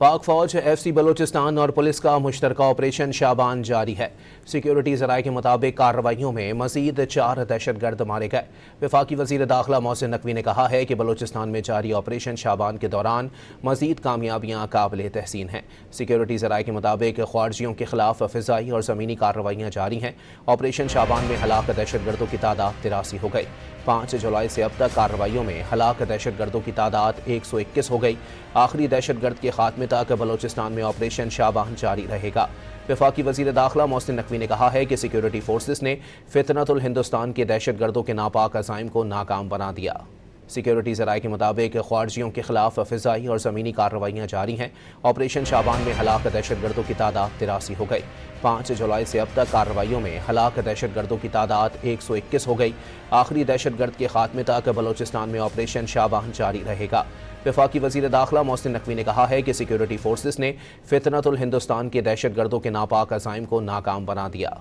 पाक फौज FC बलोचिस्तान और पुलिस का मुश्तरका ऑपरेशन शाबान जारी है। सिक्योरिटी ज़राए के मुताबिक कार्रवाइयों में मज़ीद 4 दहशतगर्द मारे गए। वफाकी वज़ीर दाखिला मोहसिन नकवी ने कहा है कि बलोचिस्तान में जारी ऑपरेशन शाबान के दौरान मज़ीद कामयाबियाँ काबिल तहसीन हैं। सिक्योरिटी ज़राए के मुताबिक ख्वारजियों के खिलाफ फ़िज़ाई और ज़मीनी कार्रवाइयाँ जारी हैं। ऑपरेशन शाबान में हलाक दहशतगर्दों की तादाद 83 हो गई। 5 जुलाई से अब तक कार्रवाइयों में हलाक दहशतगर्दों की तादाद 121 हो गई। आखिरी दहशतगर्द के खात्मे तक बलोचिस्तान में ऑपरेशन शाबान जारी रहेगा। वफाकी वज़ीर दाखिला मोहसिन नकवी ने कहा है कि सिक्योरिटी फोर्सेस ने फितनतुल हिंदुस्तान के दहशतगर्दों के नापाक अज़ाइम को नाकाम बना दिया। सिक्योरिटी ज़राए के मुताबिक ख्वारजियों के खिलाफ फ़िज़ाई और ज़मीनी कार्रवाइयाँ जारी हैं। ऑपरेशन शाबान में हलाक दहशतगर्दों की तादाद 83 हो गई। 5 जुलाई से अब तक कार्रवाइयों में हलाक दहशतगर्दों की तादाद 121 हो गई। आखिरी दहशतगर्द के खात्मे तक बलोचिस्तान में ऑपरेशन शाबान जारी रहेगा। वफाकी वज़ीर दाखिला मोहसिन नकवी ने कहा है कि सिक्योरिटी फोर्सेस ने फितनतुल हिंदुस्तान के दहशतगर्दों के नापाक अज़ाइम को नाकाम बना दिया।